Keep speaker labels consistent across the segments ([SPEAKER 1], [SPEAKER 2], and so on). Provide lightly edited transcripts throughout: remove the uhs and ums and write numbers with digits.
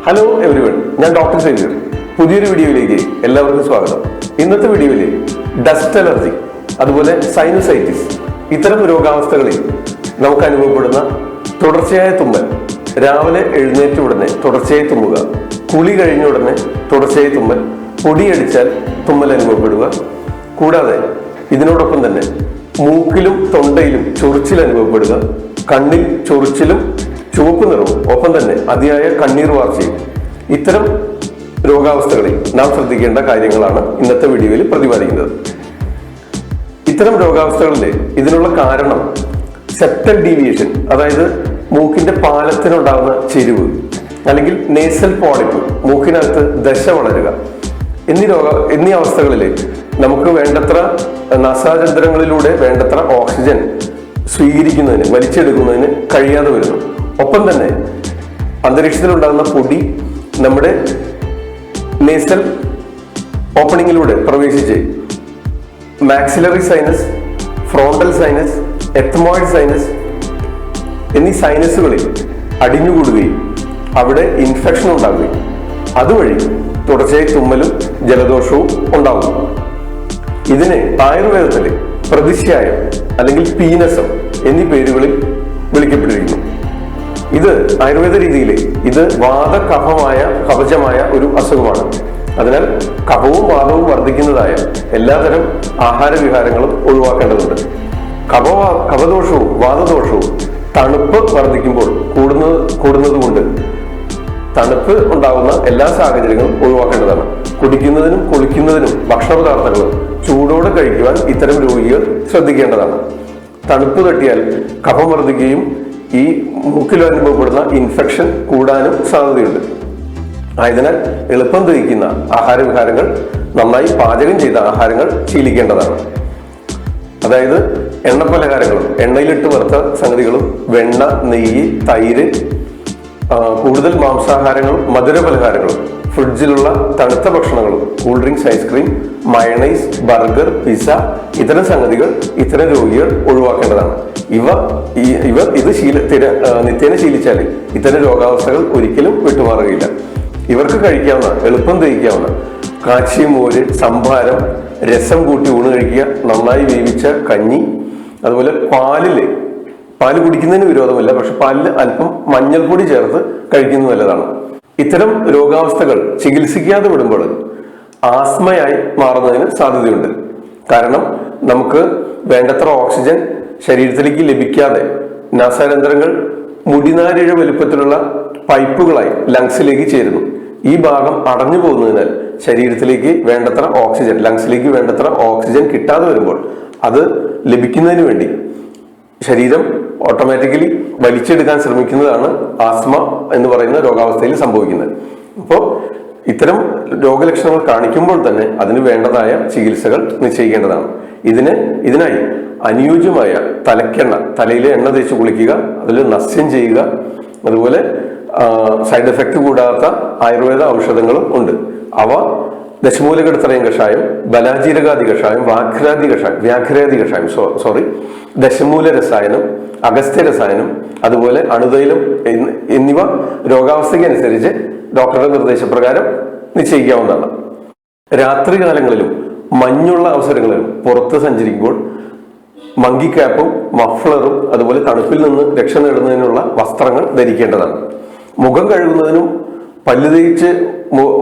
[SPEAKER 1] Hello everyone, ഞാൻ doctor Xavier. പുതിയൊരു വീഡിയോയിലേക്ക് എല്ലാവർക്കും സ്വാഗതം. ഇന്നത്തെ വീഡിയോയിൽ ഡസ്റ്റ് അലർജി, അതുപോലെ സൈനസൈറ്റിസ്, ഇത്തരം രോഗാവസ്ഥകളിൽ നമുക്ക് അനുഭവപ്പെടുന്ന തുടർച്ചയായ തുമ്മൽ, രാവിലെ എഴുന്നേറ്റ ഉടനെ തുടർച്ചയായി തുമ്മുക, കുളി കഴിഞ്ഞ ഉടനെ തുടർച്ചയായി തുമ്മൽ, പൊടിയടിച്ചാൽ തുമ്മൽ അനുഭവപ്പെടുക, കൂടാതെ ഇതിനോടൊപ്പം തന്നെ മൂക്കിലും തൊണ്ടയിലും ചൊറിച്ചിൽ അനുഭവപ്പെടുക, കണ്ണിൽ ചൊറിച്ചിലും ചുവപ്പ് നിറവും ഒപ്പം തന്നെ അതിയായ കണ്ണീർ വാർച്ചയും, ഇത്തരം രോഗാവസ്ഥകളിൽ നാം ശ്രദ്ധിക്കേണ്ട കാര്യങ്ങളാണ് ഇന്നത്തെ വീഡിയോയിൽ പ്രതിപാദിക്കുന്നത്. ഇത്തരം രോഗാവസ്ഥകളിൽ ഇതിനുള്ള കാരണം സെപ്റ്റൽ ഡീവിയേഷൻ, അതായത് മൂക്കിന്റെ പാലത്തിനുണ്ടാകുന്ന ചെരിവ്, അല്ലെങ്കിൽ നേസൽ പോളിപ്പ്, മൂക്കിനകത്ത് ദശ വളരുക എന്നീ അവസ്ഥകളിൽ നമുക്ക് വേണ്ടത്ര നാസാചന്ദ്രങ്ങളിലൂടെ വേണ്ടത്ര ഓക്സിജൻ സ്വീകരിക്കുന്നതിന്, വലിച്ചെടുക്കുന്നതിന് കഴിയാതെ വരുന്നു. ഒപ്പം തന്നെ അന്തരീക്ഷത്തിലുണ്ടാകുന്ന പൊടി നമ്മുടെ നേസൽ ഓപ്പണിങ്ങിലൂടെ പ്രവേശിച്ച് maxillary sinus, frontal sinus, ethmoid sinus എന്നീ സൈനസുകളിൽ അടിഞ്ഞുകൂടുകയും അവിടെ ഇൻഫെക്ഷൻ ഉണ്ടാകുകയും അതുവഴി തുടർച്ചയായി തുമ്മലും ജലദോഷവും ഉണ്ടാകും. ഇതിനെ ആയുർവേദത്തിൽ പ്രതിശ്യായം അല്ലെങ്കിൽ പീനസം എന്നീ പേരുകളിൽ വിളിക്കപ്പെട്ടിരിക്കുന്നു. ഇത് ആയുർവേദ രീതിയിൽ ഇത് കവചമായ ഒരു അസുഖമാണ്. അതിനാൽ കഫവും വാദവും വർദ്ധിക്കുന്നതായ എല്ലാതരം ആഹാരവിഹാരങ്ങളും ഒഴിവാക്കേണ്ടതുണ്ട്. കഫദോഷവും വാദദോഷവും തണുപ്പ് വർദ്ധിക്കുമ്പോൾ കൂടുന്നതുകൊണ്ട് തണുപ്പ് ഉണ്ടാകുന്ന എല്ലാ സാഹചര്യങ്ങളും ഒഴിവാക്കേണ്ടതാണ്. കുടിക്കുന്നതിനും കുളിക്കുന്നതിനും ഭക്ഷണ പദാർത്ഥങ്ങളും ചൂടോടെ കഴിക്കുവാൻ ഇത്തരം രോഗികൾ ശ്രദ്ധിക്കേണ്ടതാണ്. തണുപ്പ് തട്ടിയാൽ കഫം വർദ്ധിക്കുകയും ഈ മൂക്കിൽ അനുഭവപ്പെടുന്ന ഇൻഫെക്ഷൻ കൂടാനും സാധ്യതയുണ്ട്. ആയതിനാൽ എളുപ്പം ദഹിക്കുന്ന ആഹാരവിഹാരങ്ങൾ, നന്നായി പാചകം ചെയ്ത ആഹാരങ്ങൾ ശീലിക്കേണ്ടതാണ്. അതായത് എണ്ണപ്പലഹാരങ്ങളും എണ്ണയിലിട്ട് വറുത്ത സംഗതികളും, വെണ്ണ, നെയ്യ്, തൈര്, കൂടുതൽ മാംസാഹാരങ്ങളും മധുര പലഹാരങ്ങളും, ഫ്രിഡ്ജിലുള്ള തണുത്ത ഭക്ഷണങ്ങളും, cool drinks, ice cream, mayonnaise, burger, pizza, ഇത്തരം സംഗതികൾ ഇത്തരം രോഗികൾ ഒഴിവാക്കേണ്ടതാണ്. ഇവർ ഇത് നിത്യേന ശീലിച്ചാൽ ഇത്തരം രോഗാവസ്ഥകൾ ഒരിക്കലും വിട്ടുമാറുകയില്ല. ഇവർക്ക് കഴിക്കാവുന്ന, എളുപ്പം ദഹിക്കാവുന്ന കാച്ചിയ മോര്, സംഭാരം, രസം കൂട്ടി ഊണ് കഴിക്കുക, നന്നായി വേവിച്ച കഞ്ഞി, അതുപോലെ പാല് കുടിക്കുന്നതിന് വിരോധമില്ല, പക്ഷെ പാലിൽ അല്പം മഞ്ഞൾപ്പൊടി ചേർത്ത് കഴിക്കുന്നത് നല്ലതാണ്. ഇത്തരം രോഗാവസ്ഥകൾ ചികിത്സിക്കാതെ വിടുമ്പോൾ ആസ്മയായി മാറുന്നതിന് സാധ്യതയുണ്ട്. കാരണം നമുക്ക് വേണ്ടത്ര ഓക്സിജൻ ശരീരത്തിലേക്ക് ലഭിക്കാതെ നാസാരന്ധ്രങ്ങൾ മുടിനാരിഴ വലുപ്പത്തിലുള്ള പൈപ്പുകളായി ലങ്സിലേക്ക് ചേരുന്നു. ഈ ഭാഗം അടഞ്ഞു പോകുന്നതിനാൽ ശരീരത്തിലേക്ക് വേണ്ടത്ര ഓക്സിജൻ, ലങ്സിലേക്ക് വേണ്ടത്ര ഓക്സിജൻ കിട്ടാതെ വരുമ്പോൾ അത് ലഭിക്കുന്നതിന് വേണ്ടി ശരീരം ഓട്ടോമാറ്റിക്കലി വലിച്ചെടുക്കാൻ ശ്രമിക്കുന്നതാണ് ആസ്മ എന്ന് പറയുന്ന രോഗാവസ്ഥയിൽ സംഭവിക്കുന്നത്. അപ്പോൾ ഇത്തരം രോഗലക്ഷണങ്ങൾ കാണിക്കുമ്പോൾ തന്നെ അതിന് വേണ്ടതായ ചികിത്സകൾ നിശ്ചയിക്കേണ്ടതാണ്. ഇതിനായി അനുയോജ്യമായ തലയ്ക്കെണ്ണ, തലയിലെ എണ്ണ തേച്ച് കുളിക്കുക, അതിൽ നസ്യം ചെയ്യുക, അതുപോലെ സൈഡ് എഫക്റ്റ് കൂടാത്ത ആയുർവേദ ഔഷധങ്ങളും ഉണ്ട്. അവ ദശമൂലകടത്തറയും കഷായം, ബലാജീരകാദി കഷായം, വ്യാഘ്രാദി കഷായം, ദശമൂല രസായനം, അഗസ്ത്യ രസായനം, അതുപോലെ അണുതൈലം എന്നിവ രോഗാവസ്ഥയ്ക്ക് അനുസരിച്ച് ഡോക്ടറുടെ നിർദ്ദേശപ്രകാരം നിശ്ചയിക്കാവുന്നതാണ്. രാത്രികാലങ്ങളിലും മഞ്ഞുള്ള അവസരങ്ങളിലും പുറത്ത് സഞ്ചരിക്കുമ്പോൾ മങ്കി ക്യാപ്പും മഫ്ലറും അതുപോലെ തണുപ്പിൽ നിന്ന് രക്ഷ നേടുന്നതിനുള്ള വസ്ത്രങ്ങൾ ധരിക്കേണ്ടതാണ്. മുഖം കഴുകുന്നതിനും പല്ല് തേച്ച്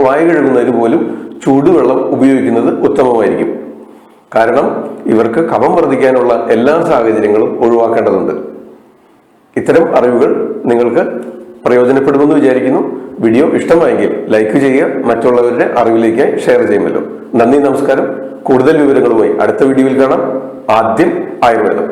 [SPEAKER 1] വായ കഴുകുന്നതിന് പോലും ചൂടുവെള്ളം ഉപയോഗിക്കുന്നത് ഉത്തമമായിരിക്കും. കാരണം ഇവർക്ക് കഫം വർദ്ധിക്കാനുള്ള എല്ലാ സാഹചര്യങ്ങളും ഒഴിവാക്കേണ്ടതുണ്ട്. ഇത്തരം അറിവുകൾ നിങ്ങൾക്ക് പ്രയോജനപ്പെടുമെന്ന് വിചാരിക്കുന്നു. വീഡിയോ ഇഷ്ടമായെങ്കിൽ ലൈക്ക് ചെയ്യുക, മറ്റുള്ളവരുടെ അറിവിലേക്കായി ഷെയർ ചെയ്യുമല്ലോ. നന്ദി, നമസ്കാരം. കൂടുതൽ വിവരങ്ങളുമായി അടുത്ത വീഡിയോയിൽ കാണാം. ആദ്യം ആയുർവേദം.